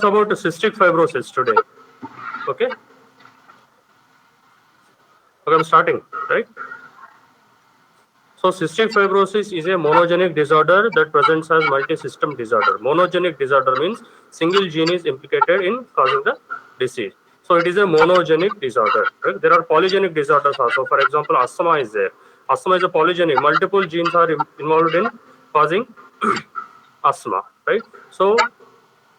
about cystic fibrosis today. Okay. Okay, I'm starting, right? So cystic fibrosis is a monogenic disorder that presents as multi-system disorder. Monogenic disorder means single gene is implicated in causing the disease. So it is a monogenic disorder. Right? There are polygenic disorders also. For example, asthma is there. Asthma is a polygenic. Multiple genes are involved in causing asthma, right? So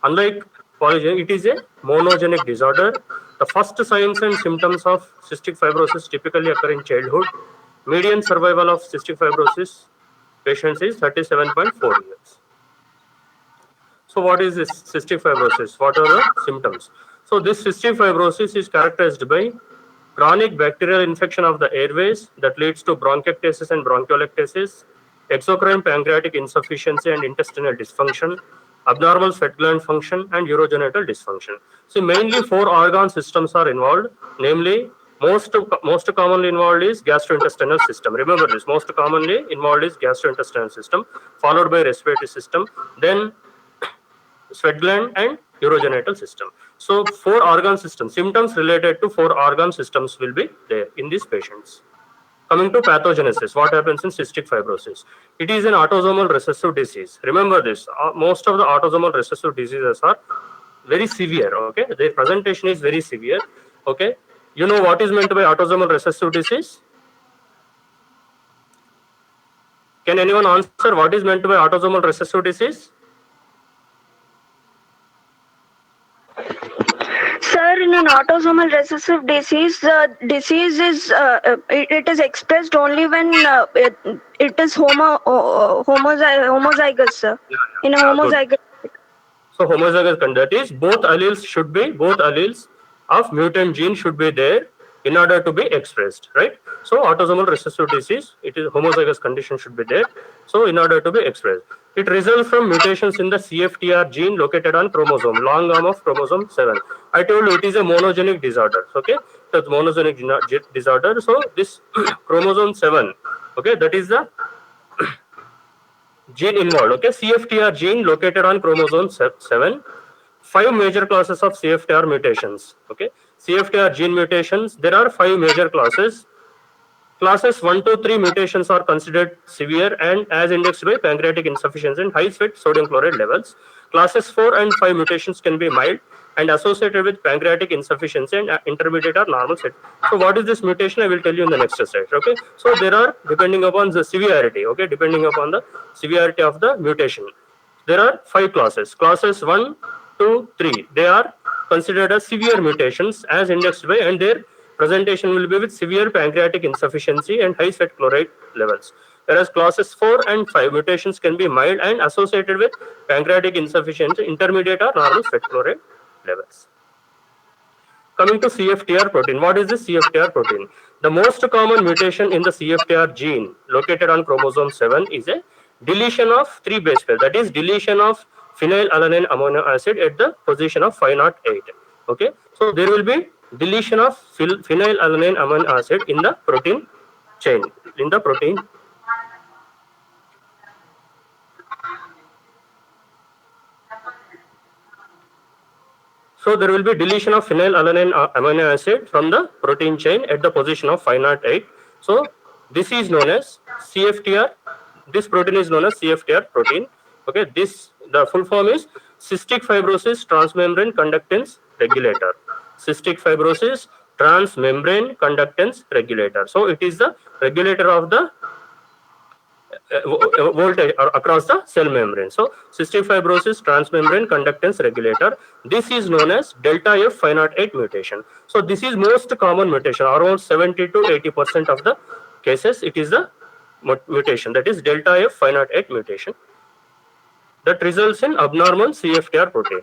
unlike polygenic, it is a monogenic disorder. The first signs and symptoms of cystic fibrosis typically occur in childhood. Median survival of cystic fibrosis patients is 37.4 years. So what is this cystic fibrosis? What are the symptoms? So this cystic fibrosis is characterized by chronic bacterial infection of the airways that leads to bronchiectasis and broncholectasis, exocrine pancreatic insufficiency and intestinal dysfunction, abnormal sweat gland function, and urogenital dysfunction. So mainly four organ systems are involved, namely most commonly involved is gastrointestinal system. Remember this, most commonly involved is gastrointestinal system, followed by respiratory system, then sweat gland and urogenital system. So four organ systems, symptoms related to four organ systems will be there in these patients. Coming to pathogenesis, what happens in cystic fibrosis? It is an autosomal recessive disease. Remember this, most of the autosomal recessive diseases are very severe, okay? Their presentation is very severe, okay? You know what is meant by autosomal recessive disease? Can anyone answer what is meant by autosomal recessive disease? Sir, in an autosomal recessive disease, the disease is it is expressed only when it is homozygous, sir. In a Good. homozygous. So homozygous that is both alleles of mutant gene should be there in order to be expressed, right? So autosomal recessive disease, it is homozygous condition should be there. So in order to be expressed, it results from mutations in the CFTR gene located on chromosome, long arm of chromosome 7. I told you it is a monogenic disorder. Okay, so it's monogenic disorder. So this chromosome 7, okay, that is the gene involved. Okay, CFTR gene located on chromosome 7. Five major classes of CFTR mutations. Okay, CFTR gene mutations. There are five major classes. Classes 1 to 3 mutations are considered severe and as indexed by pancreatic insufficiency and high sweat sodium chloride levels. Classes 4 and 5 mutations can be mild and associated with pancreatic insufficiency and intermediate or normal state. So what is this mutation? I will tell you in the next slide. Okay. So there are, depending upon the severity, okay, depending upon the severity of the mutation, there are five classes. Classes 1 to 3, they are considered as severe mutations as indexed by, and their presentation will be with severe pancreatic insufficiency and high sweat chloride levels. Whereas classes 4 and 5 mutations can be mild and associated with pancreatic insufficiency, intermediate or normal sweat chloride levels. Coming to CFTR protein, what is this CFTR protein? The most common mutation in the CFTR gene located on chromosome 7 is a deletion of 3 base pair, that is deletion of phenylalanine amino acid at the position of 508. Okay, so there will be deletion of phenylalanine amino acid in the protein chain, in the protein. So there will be deletion of phenylalanine amino acid from the protein chain at the position of 508. So this is known as CFTR. This protein is known as CFTR protein. Okay, this, the full form is cystic fibrosis transmembrane conductance regulator. Cystic fibrosis transmembrane conductance regulator. So it is the regulator of the voltage across the cell membrane. So cystic fibrosis transmembrane conductance regulator. This is known as delta F508 mutation. So this is most common mutation. Around 70 to 80% of the cases, it is the mutation, that is delta F508 mutation, that results in abnormal CFTR protein.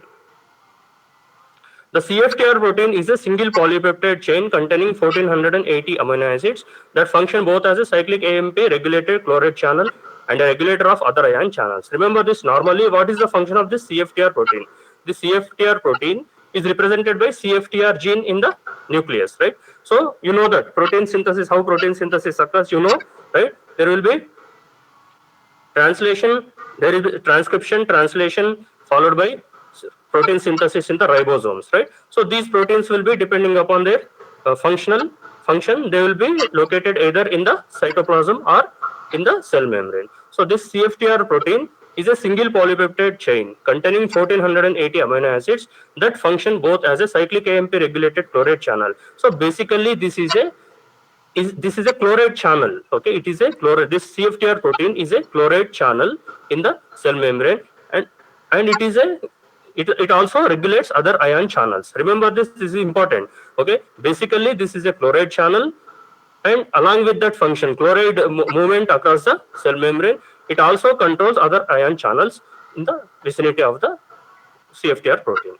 The CFTR protein is a single polypeptide chain containing 1480 amino acids that function both as a cyclic AMP regulated chloride channel and a regulator of other ion channels. Remember this, normally what is the function of this CFTR protein? The CFTR protein is represented by CFTR gene in the nucleus, right? So you know that protein synthesis, how protein synthesis occurs, you know, right? There will be translation, there will be transcription, translation, followed by protein synthesis in the ribosomes, right? So these proteins will be depending upon their functional function. They will be located either in the cytoplasm or in the cell membrane. So this CFTR protein is a single polypeptide chain containing 1480 amino acids that function both as a cyclic AMP regulated chloride channel. So basically this is a chloride channel. Okay, it is a chloride. This CFTR protein is a chloride channel in the cell membrane, and it also regulates other ion channels. Remember this is important. Okay, basically this is a chloride channel, and along with that function, chloride movement across the cell membrane, it also controls other ion channels in the vicinity of the CFTR protein.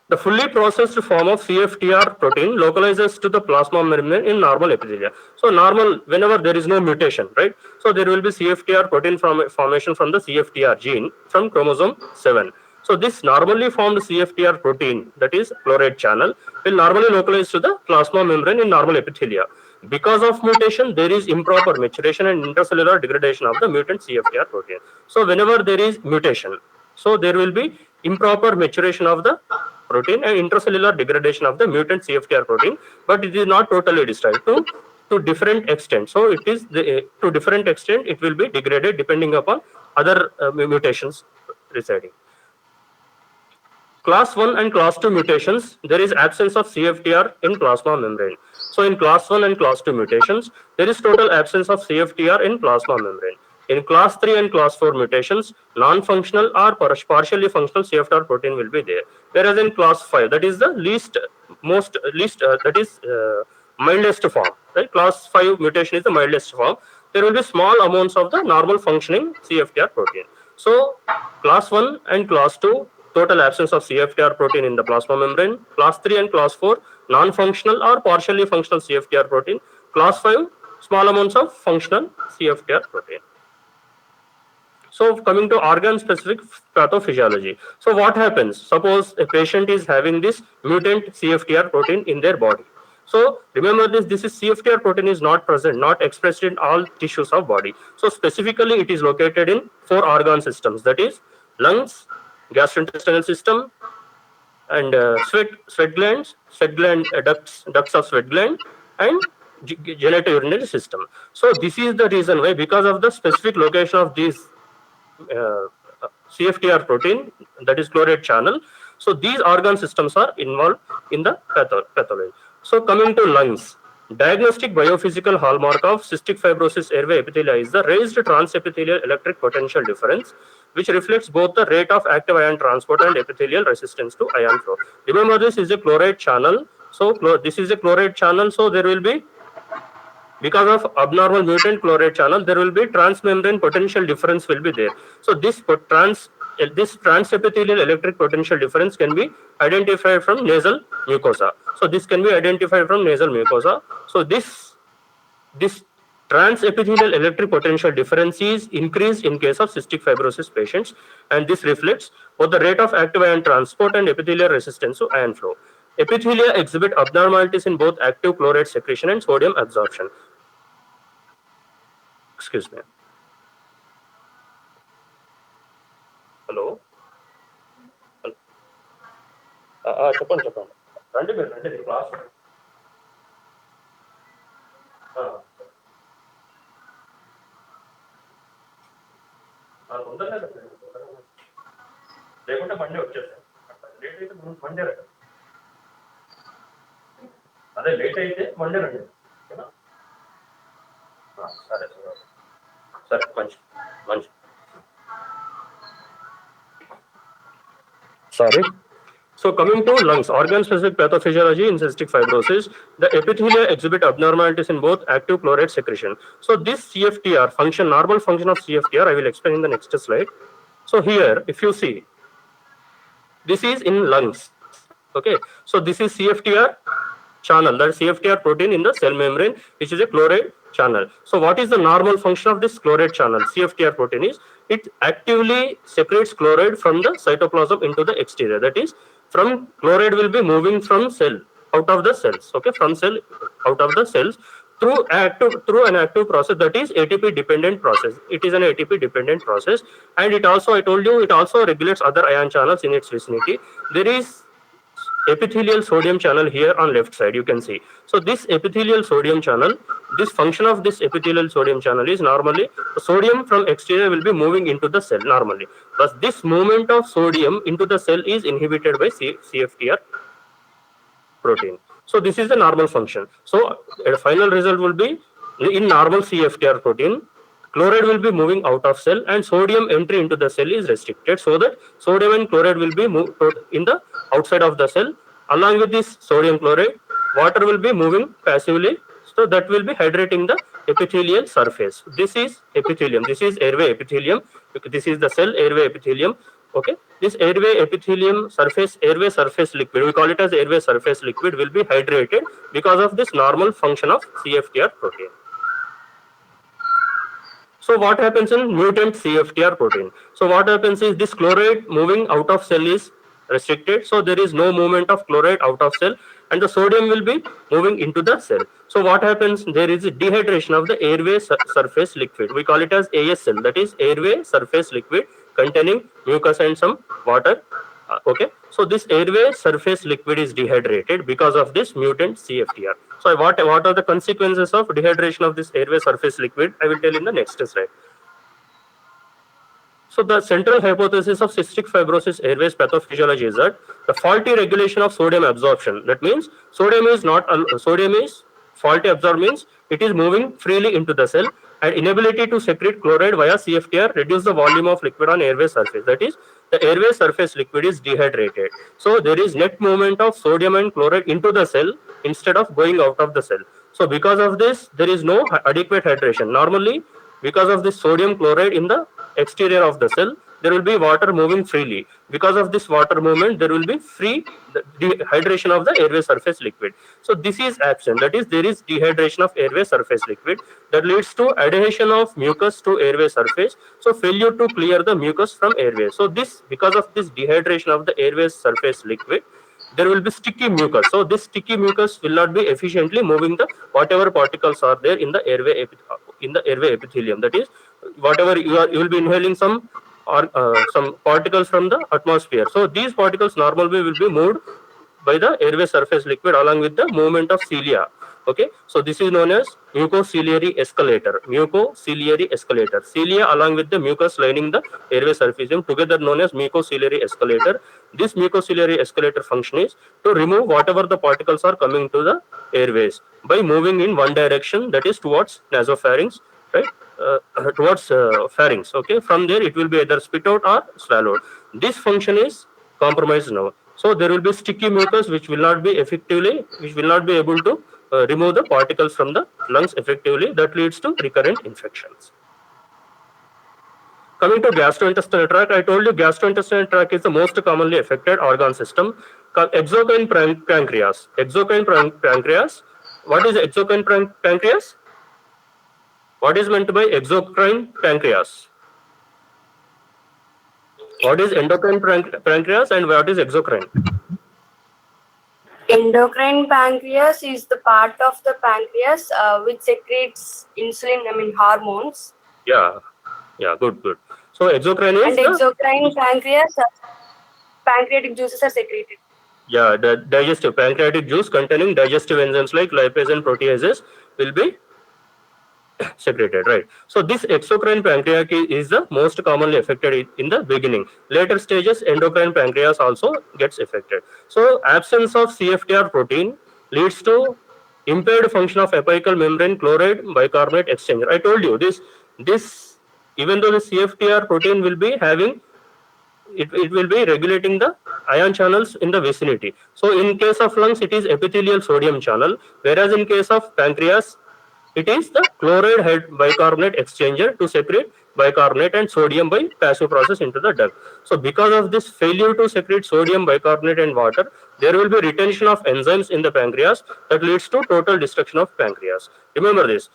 The fully processed form of CFTR protein localizes to the plasma membrane in normal epithelia. So normal, whenever there is no mutation, right? So there will be CFTR protein formation from the CFTR gene from chromosome 7. So this normally formed CFTR protein, that is chloride channel, will normally localize to the plasma membrane in normal epithelia. Because of mutation, there is improper maturation and intracellular degradation of the mutant CFTR protein. So whenever there is mutation, so there will be improper maturation of the protein and intracellular degradation of the mutant CFTR protein, but it is not totally destroyed to different extent. So it is to different extent it will be degraded depending upon other mutations residing. Class 1 and class 2 mutations, there is absence of CFTR in plasma membrane. So in class 1 and class 2 mutations, there is total absence of CFTR in plasma membrane. In class 3 and class 4 mutations, non-functional or partially functional CFTR protein will be there. Whereas in class 5, that is the mildest form, right? Class 5 mutation is the mildest form. There will be small amounts of the normal functioning CFTR protein. So class 1 and class 2, total absence of CFTR protein in the plasma membrane. Class 3 and class 4, non-functional or partially functional CFTR protein. Class 5, small amounts of functional CFTR protein. So coming to organ-specific pathophysiology. So what happens? Suppose a patient is having this mutant CFTR protein in their body. So remember this is CFTR protein is not present, not expressed in all tissues of body. So specifically it is located in 4 organ systems, that is lungs, gastrointestinal system, and sweat gland ducts of sweat gland, and genitourinary system. So this is the reason why, because of the specific location of these CFTR protein, that is chloride channel, so these organ systems are involved in the pathology. So coming to lungs, diagnostic biophysical hallmark of cystic fibrosis airway epithelia is the raised transepithelial electric potential difference, which reflects both the rate of active ion transport and epithelial resistance to ion flow. Remember this is a chloride channel. So this is a chloride channel, so there will be, because of abnormal mutant chloride channel, there will be transmembrane potential difference will be there. So this transepithelial electric potential difference can be identified from nasal mucosa. So this can be identified from nasal mucosa. So this transepithelial electric potential difference is increased in case of cystic fibrosis patients, and this reflects both the rate of active ion transport and epithelial resistance to ion flow. Epithelia exhibit abnormalities in both active chloride secretion and sodium absorption. Excuse me. Hello? చెప్పండి రండి మీరు రండి class తొందరగా లేకుంటే Monday వచ్చేస్తాను. Late అయితే Monday రండి. అదే లేట్ అయితే మండే రండి. సరే సరే మంచి మంచి. Sorry. So coming to lungs, organ-specific pathophysiology in cystic fibrosis, the epithelia exhibit abnormalities in both active chloride secretion. So this CFTR function, normal function of CFTR, I will explain in the next slide. So here, if you see, this is in lungs. Okay, so this is CFTR channel, that is CFTR protein in the cell membrane, which is a chloride channel. So what is the normal function of this chloride channel? CFTR protein is, it actively separates chloride from the cytoplasm into the exterior. That is, from chloride will be moving from cell out of the cells. Okay, from cell out of the cells through an active process, that is ATP dependent process. It is an ATP dependent process, and it also, I told you, it also regulates other ion channels in its vicinity. There is epithelial sodium channel here on left side, you can see. So this epithelial sodium channel, this function of this epithelial sodium channel is normally the sodium from exterior will be moving into the cell normally, but this movement of sodium into the cell is inhibited by CFTR protein. So this is the normal function. So a final result will be, in normal CFTR protein, chloride will be moving out of cell and sodium entry into the cell is restricted, so that sodium and chloride will be moved in the outside of the cell. Along with this sodium chloride, water will be moving passively, so that will be hydrating the epithelial surface. This is epithelium, this is airway epithelium, this is the cell airway epithelium. Okay, this airway epithelium surface, airway surface liquid, we call it as airway surface liquid, will be hydrated because of this normal function of CFTR protein. So what happens in mutant CFTR protein? So what happens is this chloride moving out of cell is restricted, so there is no movement of chloride out of cell, and the sodium will be moving into the cell. So what happens? There is a dehydration of the airway surface liquid. We call it as ASL, that is airway surface liquid containing mucus and some water. Okay, so this airway surface liquid is dehydrated because of this mutant CFTR. So what are the consequences of dehydration of this airway surface liquid? I will tell in the next slide. So the central hypothesis of cystic fibrosis airways pathophysiology is that the faulty regulation of sodium absorption. That means sodium is faulty absorbed, means it is moving freely into the cell, and inability to secrete chloride via CFTR reduce the volume of liquid on airway surface. That is, the airway surface liquid is dehydrated. So there is net movement of sodium and chloride into the cell instead of going out of the cell. So because of this, there is no adequate hydration. Normally, because of this sodium chloride in the exterior of the cell, there will be water moving freely. Because of this water movement, there will be free dehydration of the airway surface liquid. So this is absent, that is, there is dehydration of airway surface liquid that leads to adhesion of mucus to airway surface, so failure to clear the mucus from airway. So this, because of this dehydration of the airway surface liquid, there will be sticky mucus. So this sticky mucus will not be efficiently moving the whatever particles are there in the airway epithelium. That is, whatever you will be inhaling some particles from the atmosphere. So these particles normally will be moved by the airway surface liquid along with the movement of cilia. Okay, so this is known as mucociliary escalator. Mucociliary escalator. Cilia along with the mucus lining the airway surface together known as mucociliary escalator. This mucociliary escalator function is to remove whatever the particles are coming to the airways by moving in one direction, that is towards nasopharynx, right? Towards pharynx. Okay, from there it will be either spit out or swallowed. This function is compromised now. So there will be sticky mucus which will not be able to remove the particles from the lungs effectively. That leads to recurrent infections. Coming to gastrointestinal tract, I told you gastrointestinal tract is the most commonly affected organ system. Exocrine pancreas. Exocrine pancreas. What is exocrine pancreas? What is meant by exocrine pancreas? What is endocrine pancreas and what is exocrine? Endocrine pancreas is the part of the pancreas which secretes insulin, hormones. Yeah, good. So exocrine is and exocrine pancreas, pancreatic juices are secreted. Yeah, the digestive pancreatic juice containing digestive enzymes like lipase and proteases will be secreted, right? So this exocrine pancreas is the most commonly affected in the beginning. Later stages, endocrine pancreas also gets affected. So absence of CFTR protein leads to impaired function of apical membrane chloride bicarbonate exchanger. I told you this even though the CFTR protein will be having, it will be regulating the ion channels in the vicinity. So in case of lungs, it is epithelial sodium channel, whereas in case of pancreas, it is the chloride bicarbonate exchanger to secrete bicarbonate and sodium by passive process into the duct. So because of this failure to secrete sodium, bicarbonate and water, there will be retention of enzymes in the pancreas that leads to total destruction of pancreas. Remember this.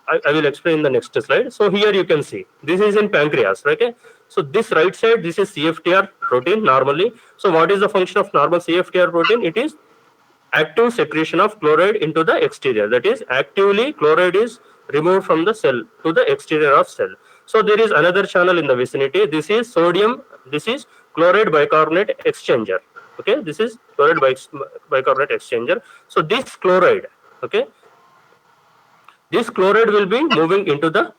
I will explain in the next slide. So here you can see, this is in pancreas, okay? So this right side, this is CFTR protein normally. So what is the function of normal CFTR protein? It is active secretion of chloride into the exterior. That is, actively chloride is removed from the cell to the exterior of cell. So there is another channel in the vicinity. This is sodium. This is chloride bicarbonate exchanger. Okay, this is chloride bicarbonate exchanger. So this chloride, okay, this chloride will be moving into the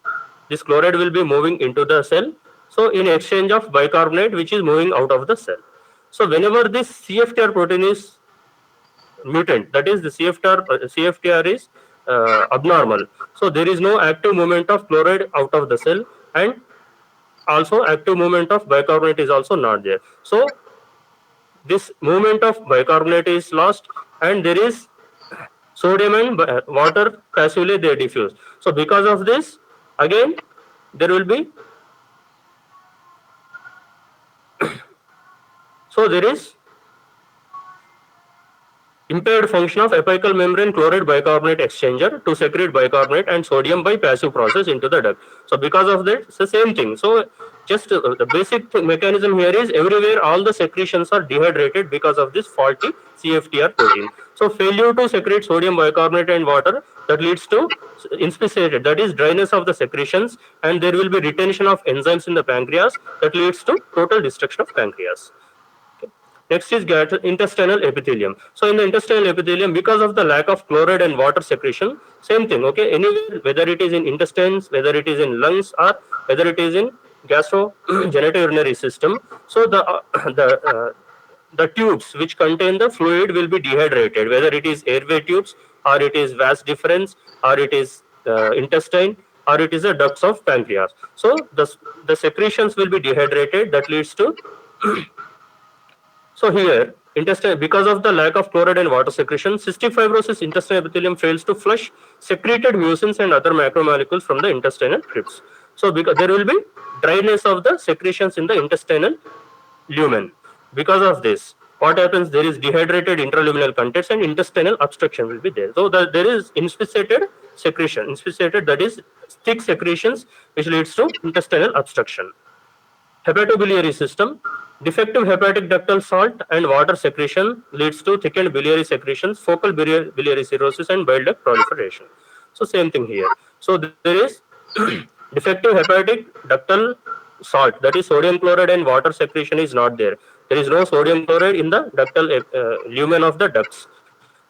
cell. So in exchange of bicarbonate, which is moving out of the cell. So whenever this CFTR protein is mutant, that is the CFTR is abnormal. So there is no active movement of chloride out of the cell, and also active movement of bicarbonate is also not there. So this movement of bicarbonate is lost, and there is sodium and water passively they diffuse. So because of this, again there will be so there is impaired function of apical membrane chloride bicarbonate exchanger to secrete bicarbonate and sodium by passive process into the duct. So because of that, it's the same thing. So just the basic mechanism here is everywhere all the secretions are dehydrated because of this faulty CFTR protein. So failure to secrete sodium bicarbonate and water, that leads to inspissated, that is dryness of the secretions, and there will be retention of enzymes in the pancreas that leads to total destruction of pancreas. Next is intestinal epithelium. So in the intestinal epithelium, because of the lack of chloride and water secretion, same thing, okay, anywhere, whether it is in intestines, whether it is in lungs, or whether it is in genitourinary system, so the tubes which contain the fluid will be dehydrated, whether it is airway tubes, or it is vas deferens, or it is intestine, or it is the ducts of pancreas. So the secretions will be dehydrated, that leads to so here, intestine, because of the lack of chloride and water secretion, cystic fibrosis intestinal epithelium fails to flush secreted mucins and other macromolecules from the intestinal crypts. So because there will be dryness of the secretions in the intestinal lumen. Because of this, what happens? There is dehydrated intraluminal contents and intestinal obstruction will be there. So there is inspissated secretion, inspissated, that is thick secretions, which leads to intestinal obstruction. Hepatobiliary system. Defective hepatic ductal salt and water secretion leads to thickened biliary secretions, focal biliary cirrhosis, and bile duct proliferation. So same thing here. So there is defective hepatic ductal salt, that is sodium chloride and water secretion is not there. There is no sodium chloride in the ductal lumen of the ducts,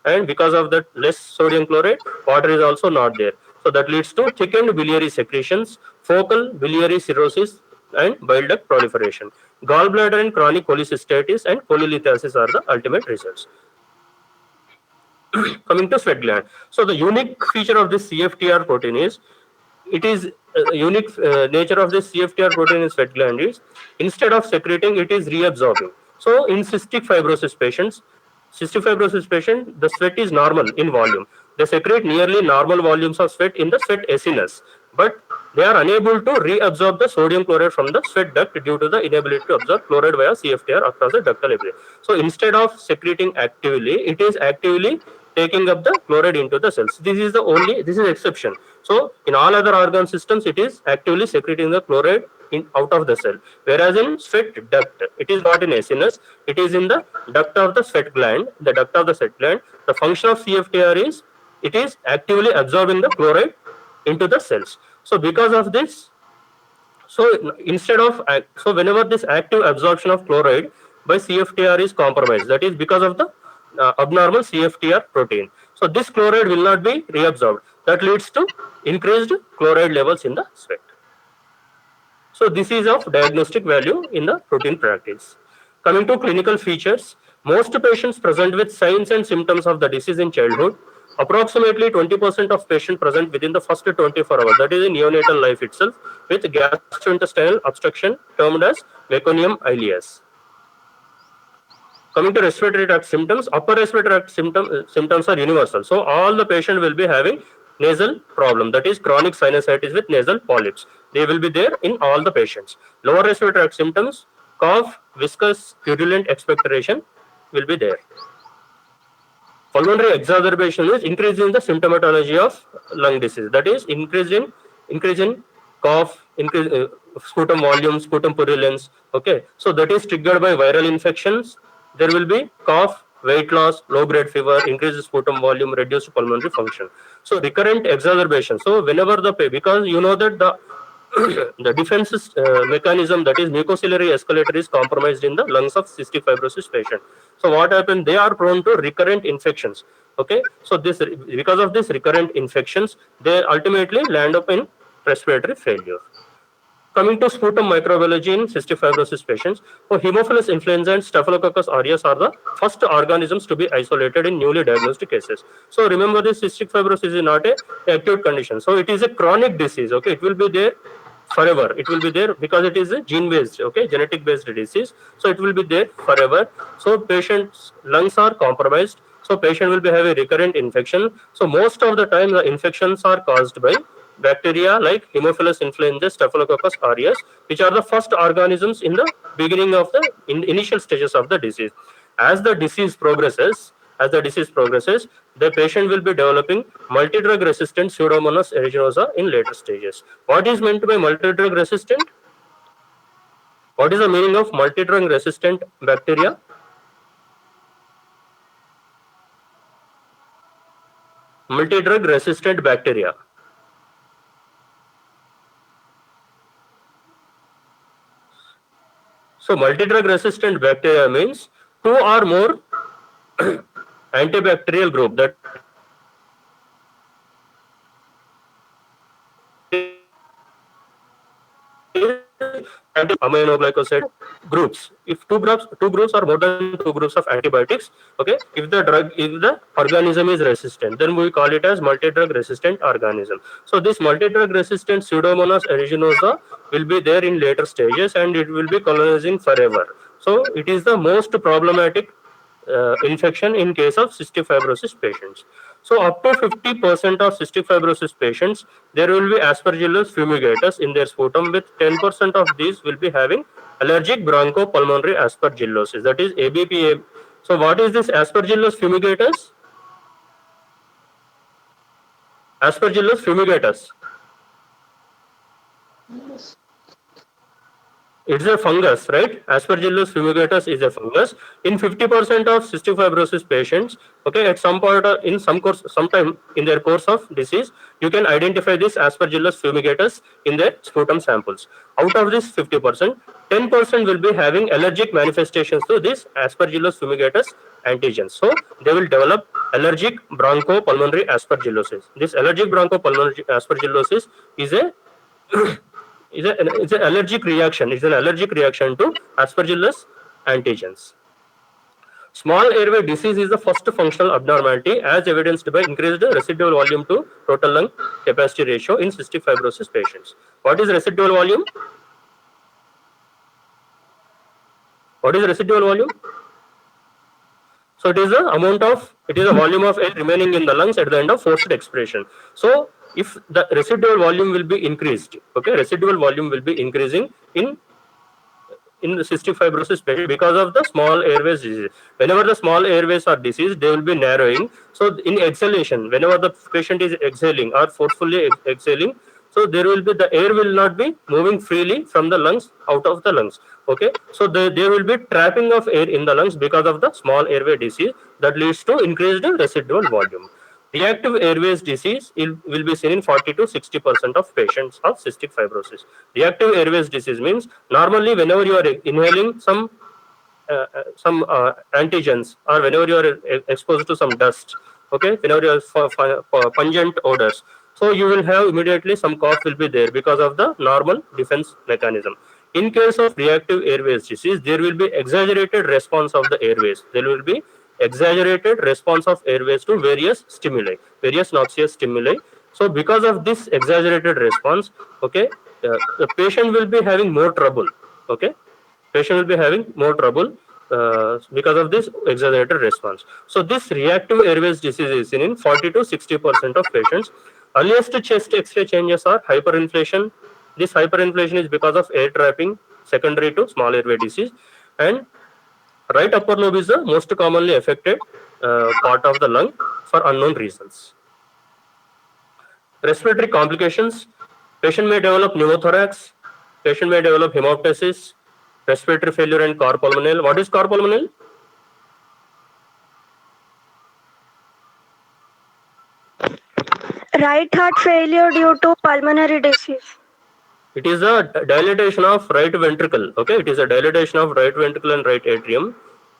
and because of that less sodium chloride, water is also not there. So that leads to thickened biliary secretions, focal biliary cirrhosis, and bile duct proliferation. Gallbladder and chronic cholecystitis and cholelithiasis are the ultimate results. Coming to sweat gland. So the unique feature of this CFTR protein is, it is unique nature of this CFTR protein in sweat gland is, instead of secreting, it is reabsorbing. So in cystic fibrosis patients, the sweat is normal in volume. They secrete nearly normal volumes of sweat in the sweat acinus, but they are unable to reabsorb the sodium chloride from the sweat duct due to the inability to absorb chloride via CFTR across the ductal epithelium. So instead of secreting actively, it is actively taking up the chloride into the cells. This is exception. So in all other organ systems, it is actively secreting the chloride out of the cell. Whereas in sweat duct, it is not in acinus, it is in the duct of the sweat gland. The duct of the sweat gland, the function of CFTR is, it is actively absorbing the chloride into the cells. So because of this, so whenever this active absorption of chloride by CFTR is compromised, that is because of the abnormal CFTR protein. So this chloride will not be reabsorbed. That leads to increased chloride levels in the sweat. So this is of diagnostic value in the routine practice. Coming to clinical features, most patients present with signs and symptoms of the disease in childhood. Approximately 20% of patients present within the first 24 hours, that is in neonatal life itself, with gastrointestinal obstruction termed as meconium ileus. Coming to respiratory tract symptoms, upper respiratory tract symptoms are universal. So all the patient will be having nasal problem, that is chronic sinusitis with nasal polyps. They will be there in all the patients. Lower respiratory tract symptoms, cough, viscous, purulent expectoration will be there. Pulmonary exacerbation is increase in the symptomatology of lung disease, that is increase in cough, increase sputum volume, sputum purulence. Okay, so that is triggered by viral infections. There will be cough, weight loss, low-grade fever, increased sputum volume, reduced pulmonary function. So recurrent exacerbation. So whenever because you know that the the defense mechanism, that is mucociliary escalator, is compromised in the lungs of cystic fibrosis patient. So what happens? They are prone to recurrent infections. Okay, so because of this recurrent infections, they ultimately land up in respiratory failure. Coming to sputum microbiology in cystic fibrosis patients, so Haemophilus influenza and Staphylococcus aureus are the first organisms to be isolated in newly diagnosed cases. So remember, this cystic fibrosis is not a acute condition. So it is a chronic disease. Okay, it will be there forever. It will be there because it is a gene-based, okay, genetic-based disease. So it will be there forever. So patient's lungs are compromised. So patient will be having recurrent infection. So most of the time, the infections are caused by bacteria like Haemophilus influenza, Staphylococcus aureus, which are the first organisms in the beginning of the initial stages of the disease. As the disease progresses, the patient will be developing multi-drug resistant Pseudomonas aeruginosa in later stages. What is meant by multi-drug resistant? What is the meaning of multi-drug resistant bacteria? Multi-drug resistant bacteria. So multi-drug resistant bacteria means two or more antibacterial group, that aminoglycoside groups. If two groups or more than two groups of antibiotics, okay, if the organism is resistant, then we call it as multi-drug resistant organism. So this multi-drug resistant Pseudomonas aeruginosa will be there in later stages and it will be colonizing forever. So it is the most problematic infection in case of cystic fibrosis patients. So up to 50% of cystic fibrosis patients, there will be Aspergillus fumigatus in their sputum, with 10% of these will be having allergic bronchopulmonary aspergillosis, that is ABPA. So what is this Aspergillus fumigatus? Aspergillus fumigatus. It's a fungus, right? Aspergillus fumigatus is a fungus. In 50% of cystic fibrosis patients, okay, at some point in sometime in their course of disease, you can identify this Aspergillus fumigatus in their sputum samples. Out of this 50%, 10% will be having allergic manifestations to this Aspergillus fumigatus antigens. So they will develop allergic bronchopulmonary aspergillosis. This allergic bronchopulmonary aspergillosis is a it's an allergic reaction. It's an allergic reaction to Aspergillus antigens. Small airway disease is the first functional abnormality as evidenced by increased residual volume to total lung capacity ratio in cystic fibrosis patients. What is residual volume? What is residual volume? So it is a volume of air remaining in the lungs at the end of forced expiration. So if the residual volume will be increased, okay, residual volume will be increasing in the cystic fibrosis patient because of the small airways disease. Whenever the small airways are diseased, they will be narrowing. So in exhalation, whenever the patient is exhaling or forcefully exhaling, so there will be, the air will not be moving freely from the lungs out of the lungs. Okay, so there will be trapping of air in the lungs because of the small airway disease that leads to increased residual volume. Reactive airways disease will be seen in 40 to 60% of patients of cystic fibrosis. Reactive airways disease means normally whenever you are inhaling some antigens, or whenever you are exposed to some dust, okay, whenever you are pungent odors, so you will have immediately some cough will be there because of the normal defense mechanism. In case of reactive airways disease, there will be exaggerated response of the airways. There will be exaggerated response of airways to various stimuli, various noxious stimuli. So because of this exaggerated response, okay, the patient will be having more trouble. Okay, patient will be having more trouble because of this exaggerated response. So this reactive airways disease is seen in 40 to 60% of patients. Earliest chest X-ray changes are hyperinflation. This hyperinflation is because of air trapping secondary to small airway disease, and right upper lobe is the most commonly affected part of the lung for unknown reasons. Respiratory complications: patient may develop pneumothorax, patient may develop hemoptysis, respiratory failure, and cor pulmonale. What is cor pulmonale? Right heart failure due to pulmonary disease. It is a dilatation of right ventricle. Okay, it is a dilatation of right ventricle and right atrium.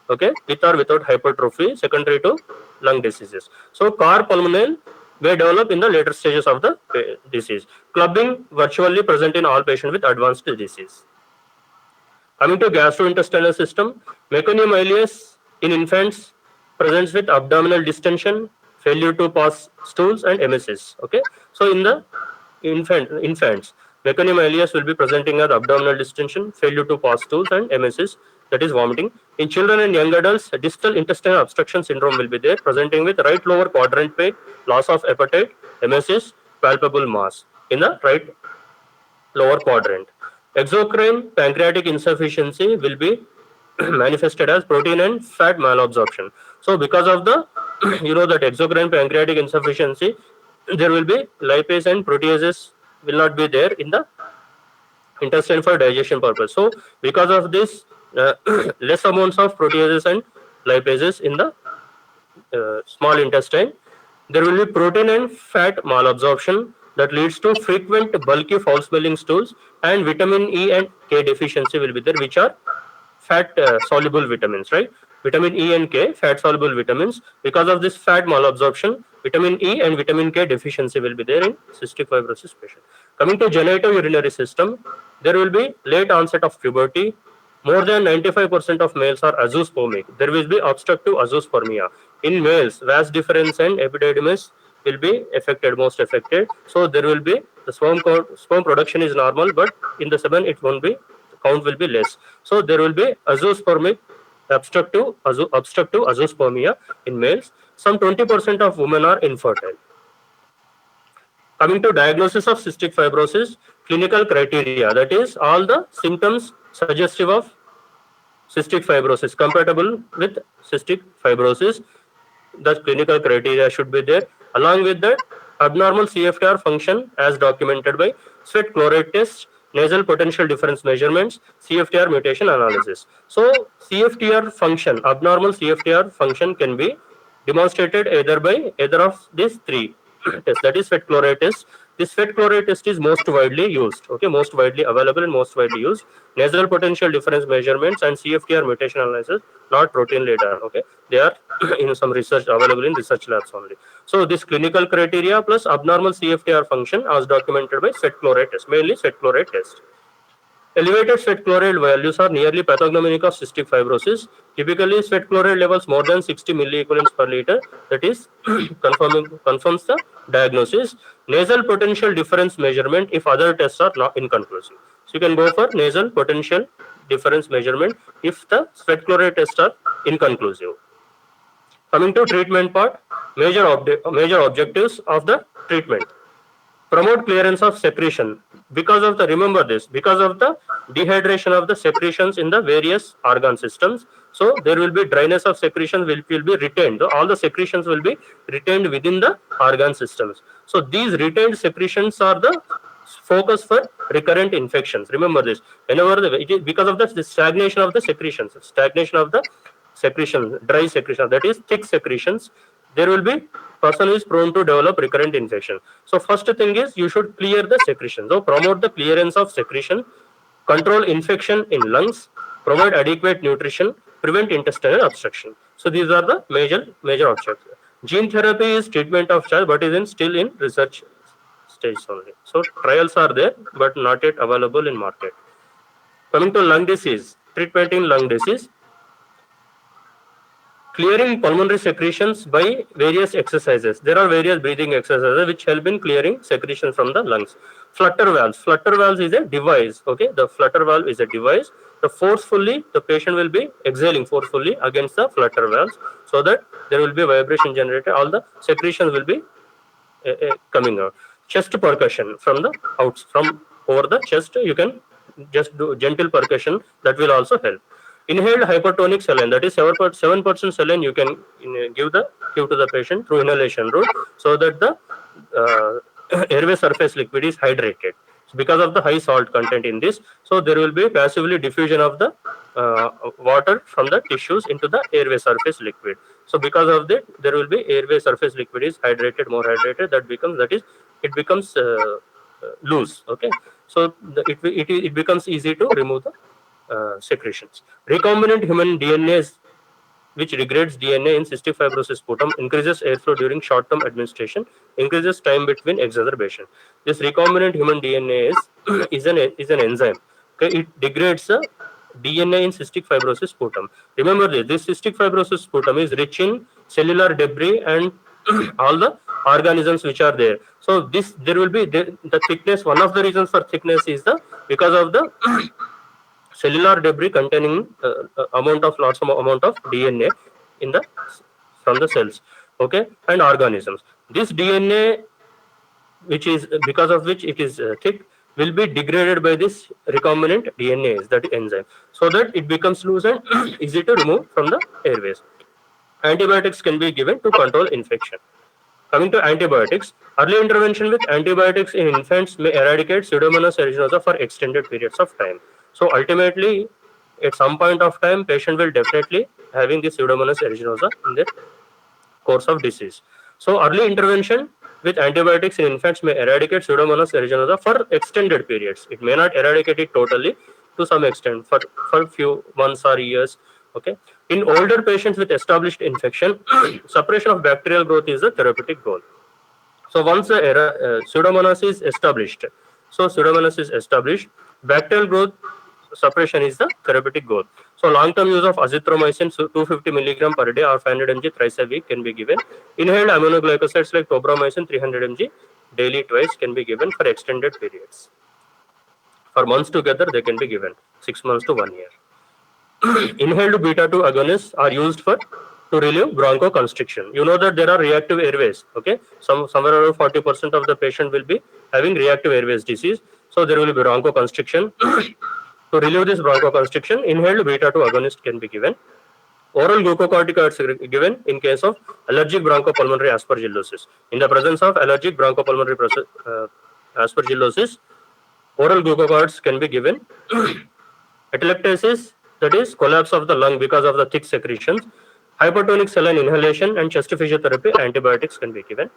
Okay, with or without hypertrophy, secondary to lung diseases. So cor pulmonale may develop in the later stages of the disease. Clubbing virtually present in all patients with advanced disease. Coming to gastrointestinal system, meconium in infants presents with abdominal distension, failure to pass stools, and emesis. Okay, so in the infants, meconium will be presenting as abdominal distension, failure to pass stools, and emesis, that is vomiting. In children and young adults, distal intestinal obstruction syndrome will be there, presenting with right lower quadrant pain, loss of appetite, emesis, palpable mass in the right lower quadrant. Exocrine pancreatic insufficiency will be manifested as protein and fat malabsorption. So because of the that exocrine pancreatic insufficiency, there will be lipase and proteases will not be there in the intestine for digestion purpose. So because of this, less amounts of proteases and lipases in the small intestine, there will be protein and fat malabsorption that leads to frequent bulky foul smelling stools, and vitamin E and K deficiency will be there, which are fat soluble vitamins, right? Vitamin E and K, fat soluble vitamins. Because of this fat malabsorption, vitamin E and vitamin K deficiency will be there in cystic fibrosis patient. Coming to genitourinary system, there will be late onset of puberty. More than 95% of males are azoospermic. There will be obstructive azoospermia. In males, vas deferens and epididymis will be affected, most affected. So there will be the sperm production is normal, but in the semen it won't be, count will be less. So there will be azoospermic obstructive azoospermia in males. Some 20% of women are infertile. Coming to diagnosis of cystic fibrosis, clinical criteria, that is all the symptoms suggestive of cystic fibrosis, compatible with cystic fibrosis, the clinical criteria should be there. Along with that, abnormal CFTR function as documented by sweat chloride test, nasal potential difference measurements, CFTR mutation analysis. So CFTR function, abnormal CFTR function can be demonstrated either by either of these three tests, that is sweat chloride test. This sweat chloride test is most widely used, okay, most widely available and most widely used. Nasal potential difference measurements and CFTR mutation analysis, not protein later, okay, they are in some research available in research labs only. So this clinical criteria plus abnormal CFTR function as documented by sweat chloride test, mainly sweat chloride test. Elevated sweat chloride values are nearly pathognomonic of cystic fibrosis. Typically, sweat chloride levels more than 60 milliequivalents per liter, that is confirms the diagnosis. Nasal potential difference measurement if other tests are not inconclusive. So you can go for nasal potential difference measurement if the sweat chloride tests are inconclusive. Coming to treatment part, major objectives of the treatment. Promote clearance of secretion because of the, remember this, because of the dehydration of the secretions in the various organ systems. So there will be dryness of secretion will be retained. All the secretions will be retained within the organ systems. So these retained secretions are the focus for recurrent infections. Remember this. Whenever it is because of the stagnation of the secretions, dry secretion, that is thick secretions, there will be person is prone to develop recurrent infection. So first thing is you should clear the secretion. So promote the clearance of secretion, control infection in lungs, provide adequate nutrition, prevent intestinal obstruction. So these are the major objectives. Gene therapy is treatment of choice, but is still in research stage only. So trials are there, but not yet available in market. Coming to lung disease, treatment in lung disease. Clearing pulmonary secretions by various exercises. There are various breathing exercises which help in clearing secretion from the lungs. Flutter valves. Flutter valves is a device. Okay, the flutter valve is a device. The patient will be exhaling forcefully against the flutter valves so that there will be vibration generated. All the secretions will be coming out. Chest percussion from over the chest. You can just do gentle percussion. That will also help. Inhaled hypertonic saline, that is 7% saline you can give to the patient through inhalation route so that the airway surface liquid is hydrated. because of the high salt content in this. So there will be passively diffusion of the water from the tissues into the airway surface liquid. So because of that, there will be airway surface liquid is hydrated, more hydrated. It becomes loose. Okay, so it becomes easy to remove the secretions. Recombinant human DNA which degrades DNA in cystic fibrosis sputum, increases airflow during short-term administration, increases time between exacerbation. This recombinant human DNA is an enzyme. Okay, it degrades the DNA in cystic fibrosis sputum. Remember this cystic fibrosis sputum is rich in cellular debris and all the organisms which are there. So there will be the thickness. One of the reasons for thickness is because of the cellular debris containing lots of amount of DNA in the from the cells, okay, and organisms. This DNA, which is because of which it is thick, will be degraded by this recombinant DNase, that enzyme, so that it becomes loose and easy to remove from the airways. Antibiotics can be given to control infection. Coming to antibiotics, early intervention with antibiotics in infants may eradicate Pseudomonas aeruginosa for extended periods of time. So ultimately, at some point of time, patient will definitely having the Pseudomonas aeruginosa in their course of disease. So early intervention with antibiotics in infants may eradicate Pseudomonas aeruginosa for extended periods. It may not eradicate it totally, to some extent, for few months or years. Okay. In older patients with established infection, suppression of bacterial growth is the therapeutic goal. So once Pseudomonas is established, bacterial growth suppression is the therapeutic goal. So long-term use of azithromycin 250 mg per day or 500 mg thrice a week can be given. Inhaled aminoglycosides like tobramycin 300 mg daily twice can be given for extended periods. For months together, they can be given 6 months to 1 year. Inhaled beta-2 agonists are used to relieve bronchoconstriction. You know that there are reactive airways. Okay, somewhere around 40% of the patient will be having reactive airways disease. So there will be bronchoconstriction. To relieve this bronchoconstriction, inhaled beta-2 agonist can be given. Oral glucocorticoids are given in case of allergic bronchopulmonary aspergillosis. In the presence of allergic bronchopulmonary aspergillosis, oral glucocorticoids can be given. Atelectasis, that is collapse of the lung because of the thick secretions. Hypertonic saline inhalation and chest physiotherapy, antibiotics can be given.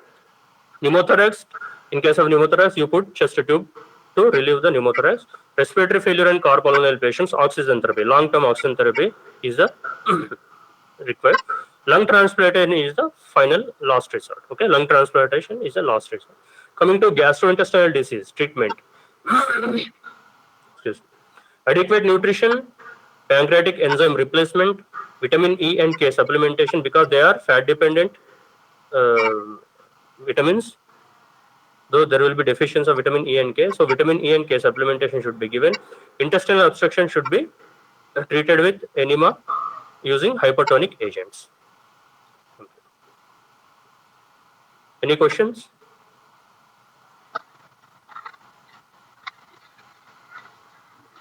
Pneumothorax, in case of pneumothorax, you put chest tube to relieve the pneumothorax. Respiratory failure and carpulmonary patients, oxygen therapy, long-term oxygen therapy is the required. Lung transplantation is the last resort. Okay, lung transplantation is the last resort. Coming to gastrointestinal disease treatment. Excuse me. Adequate nutrition, pancreatic enzyme replacement, vitamin E and K supplementation because they are fat dependent vitamins, though there will be deficiency of vitamin E and K. So vitamin E and K supplementation should be given. Intestinal obstruction should be treated with enema using hypertonic agents. Any questions?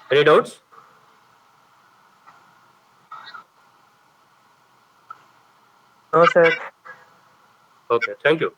Any doubts? No, sir. Okay, thank you.